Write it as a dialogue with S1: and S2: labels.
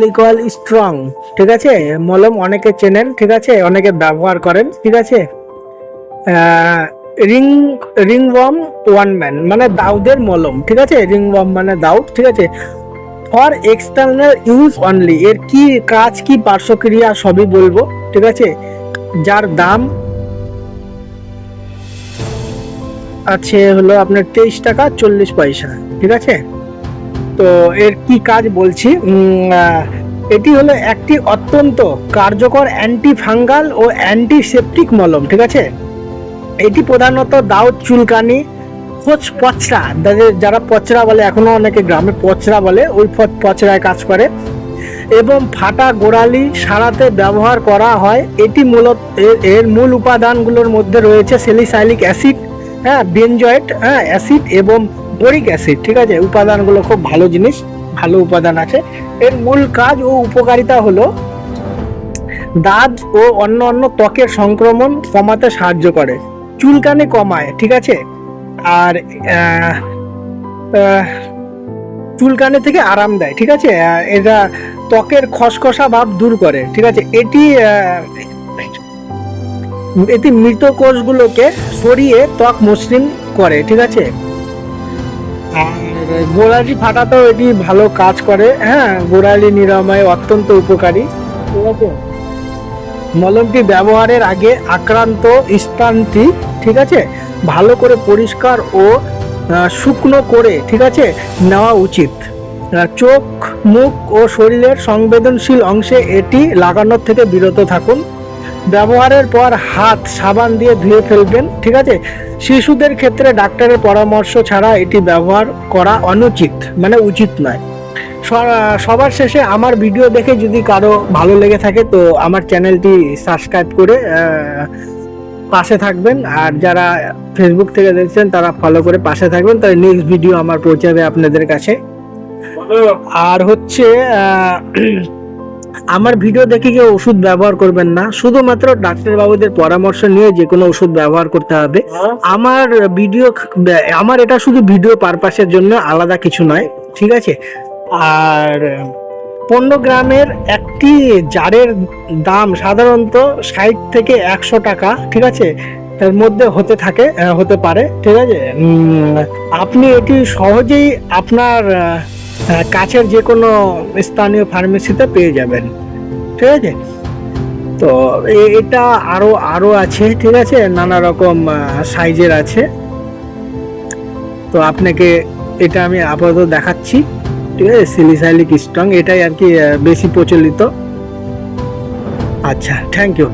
S1: লিকল strong, ঠিক আছে। মলম অনেকে চেনেন, ঠিক আছে, অনেকে ব্যবহার করেন, ঠিক আছে। রিং রিংওয়ার্ম ওয়ান ম্যান মানে দাউদের মলম, ঠিক আছে। রিংওয়ার্ম মানে দাউদ, ঠিক আছে। ফর এক্সটার্নাল ইউজ অনলি, এর কি কাজ কি পার্শ্বক্রিয়া সবই বলবো, ঠিক আছে। যার দাম আছে হলো আপনার 23 টাকা 40 পয়সা, ঠিক আছে। তো এর কি কাজ বলছি, এটি হলো একটি অত্যন্ত কার্যকর অ্যান্টি ফাঙ্গাল ও অ্যান্টিসেপটিক মলম, ঠিক আছে। এটি প্রধানত দাউদ, চুলকানি, খোঁচ, পচরা, যারা পচরা বলে, এখনো অনেকে গ্রামে পচরা বলে, ওই পচরায় কাজ করে, এবং ফাটা গোড়ালি সারাতে ব্যবহার করা হয়। এটি মূলত এর মূল উপাদানগুলোর মধ্যে রয়েছে স্যালিসাইলিক অ্যাসিড, হ্যাঁ, বেনজয়েট, হ্যাঁ, অ্যাসিড এবং বোরিক অ্যাসিড, ঠিক আছে। উপাদানগুলো খুব ভালো জিনিস, ভালো উপাদান আছে। এর মূল কাজ ও উপকারিতা হলো দাঁত ও অন্য ত্বকের সংক্রমণ কমাতে সাহায্য করে, চুলকানি কমায়, ঠিক আছে। আর চুলকানি থেকে আরাম দেয়, ঠিক আছে। এটা ত্বকের খসখসা ভাব দূর করে, ঠিক আছে। এটি মৃত কোষগুলোকে সরিয়ে ত্বক মসৃণ করে, ঠিক আছে। আর গোড়ালি ফাটাতেও এটি ভালো কাজ করে, হ্যাঁ, গোড়ালি নিরাময় অত্যন্ত উপকারী, ঠিক আছে। মলমটি ব্যবহারের আগে আক্রান্ত স্থানটি, ঠিক আছে, ভালো করে পরিষ্কার ও শুকনো করে, ঠিক আছে, নেওয়া উচিত। চোখ, মুখ ও শরীরের সংবেদনশীল অংশে এটি লাগানোর থেকে বিরত থাকুন। ব্যবহারের পর হাত সাবান দিয়ে ধুয়ে ফেলবেন, ঠিক আছে। শিশুদের ক্ষেত্রে ডাক্তারের পরামর্শ ছাড়া এটি ব্যবহার করা অনুচিত, মানে উচিত নয়। সবার শেষে আমার ভিডিও দেখে যদি কারো ভালো লেগে থাকে তো আমার চ্যানেলটি সাবস্ক্রাইব করে পাশে থাকবেন। আর যারা ফেসবুক থেকে দেখছেন তারা ফলো করে পাশে থাকবেন, তাহলে নেক্সট ভিডিও আমার পৌঁছাবে আপনাদের কাছে। আর হচ্ছে আমার ভিডিও দেখে কেউ ওষুধ ব্যবহার করবেন না, শুধুমাত্র ডাক্তারবাবুদের পরামর্শ নিয়ে যে কোনো ওষুধ ব্যবহার করতে হবে। আমার এটা শুধু ভিডিও পারপাসের জন্য, আলাদা কিছু নয়, ঠিক আছে। আর 15 গ্রামের একটি জারের দাম সাধারণত 60 থেকে 100 টাকা, ঠিক আছে, এর মধ্যে হতে পারে, ঠিক আছে। আপনি এটি সহজেই আপনার কাছের যে কোনো স্থানীয় ফার্মেসিতে পেয়ে যাবেন, ঠিক আছে। তো এটা আরো আছে, ঠিক আছে, নানা রকম সাইজের আছে। তো আপনাকে এটা আমি আপাতত দেখাচ্ছি, ঠিক আছে। স্যালিসাইলিক স্ট্রং এটাই আর কি বেশি প্রচলিত। আচ্ছা, থ্যাংক ইউ।